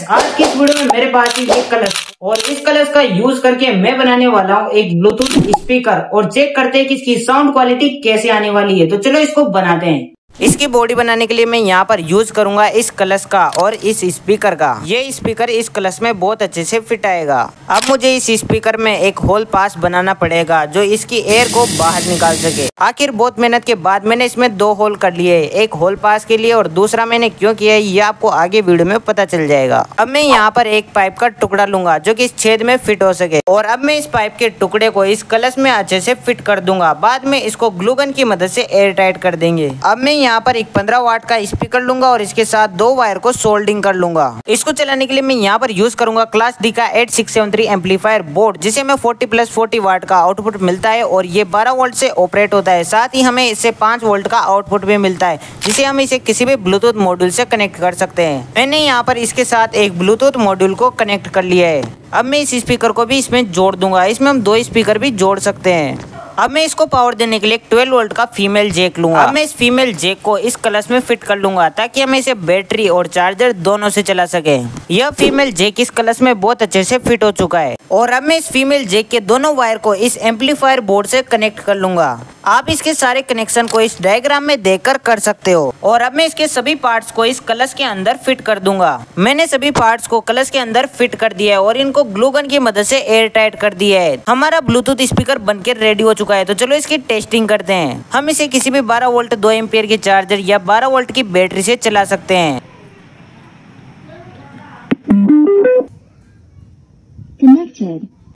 Friends, आज की इस वीडियो में मेरे पास ही एक कलश और इस कलश का यूज करके मैं बनाने वाला हूँ एक ब्लूटूथ स्पीकर और चेक करते हैं कि इसकी साउंड क्वालिटी कैसे आने वाली है। तो चलो इसको बनाते हैं। इसकी बॉडी बनाने के लिए मैं यहाँ पर यूज करूंगा इस कलश का और इस स्पीकर का। ये स्पीकर इस कलश में बहुत अच्छे से फिट आएगा। अब मुझे इस स्पीकर में एक होल पास बनाना पड़ेगा जो इसकी एयर को बाहर निकाल सके। आखिर बहुत मेहनत के बाद मैंने इसमें दो होल कर लिए, एक होल पास के लिए और दूसरा मैंने क्यों किया ये आपको आगे वीडियो में पता चल जाएगा। अब मैं यहाँ पर एक पाइप का टुकड़ा लूंगा जो कि इस छेद में फिट हो सके और अब मैं इस पाइप के टुकड़े को इस कलश में अच्छे से फिट कर दूंगा। बाद में इसको ग्लू गन की मदद से एयर टाइट कर देंगे। अब मैं यहाँ पर एक 15 वाट का स्पीकर लूंगा और इसके साथ दो वायर को सोल्डिंग कर लूंगा। इसको चलाने के लिए मैं यहाँ पर यूज करूंगा क्लास डी का 8673 एम्पलीफायर बोर्ड, जिसे में 40+40 वाट का आउटपुट मिलता है और ये 12 वोल्ट से ऑपरेट होता है। साथ ही हमें इससे 5 वोल्ट का आउटपुट भी मिलता है, जिसे हम इसे किसी भी ब्लूटूथ मॉड्यूल से कनेक्ट कर सकते हैं। मैंने यहाँ पर इसके साथ एक ब्लूटूथ मॉड्यूल को कनेक्ट कर लिया है। अब मैं इस स्पीकर को भी इसमें जोड़ दूंगा। इसमें हम दो स्पीकर भी जोड़ सकते हैं। अब मैं इसको पावर देने के लिए 12 वोल्ट का फीमेल जैक लूंगा। अब मैं इस फीमेल जैक को इस कलश में फिट कर लूंगा ताकि हम इसे बैटरी और चार्जर दोनों से चला सके। यह फीमेल जैक इस कलश में बहुत अच्छे से फिट हो चुका है और अब मैं इस फीमेल जैक के दोनों वायर को इस एम्पलीफायर बोर्ड से कनेक्ट कर लूंगा। आप इसके सारे कनेक्शन को इस डायग्राम में देखकर कर सकते हो। और अब मैं इसके सभी पार्ट्स को इस कलश के अंदर फिट कर दूंगा। मैंने सभी पार्ट्स को कलश के अंदर फिट कर दिया है और इनको ग्लू गन की मदद से एयर टाइट कर दिया है। हमारा ब्लूटूथ स्पीकर बनकर रेडी हो चुका है। तो चलो इसकी टेस्टिंग करते हैं। हम इसे किसी भी 12 वोल्ट 2 एम्पियर के चार्जर या 12 वोल्ट की बैटरी से चला सकते हैं।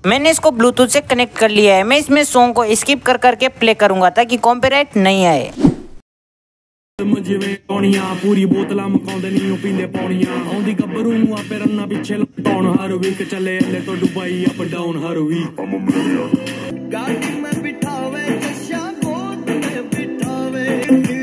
मैंने इसको ब्लूटूथ से कनेक्ट कर लिया है। मैं इसमें सॉन्ग को स्किप कर करके प्ले करूंगा ताकि कॉपीराइट नहीं आए। पूरी बोतल मकाउंदे नहीं पींदे पौड़ियां आउंदी गब्बरू नु आपे रन्ना पिछे लटाउन हर वीक चले ले तो दुबई अप डाउन हर वीक गाड़ी में बिठावे जशा गोद में बिठावे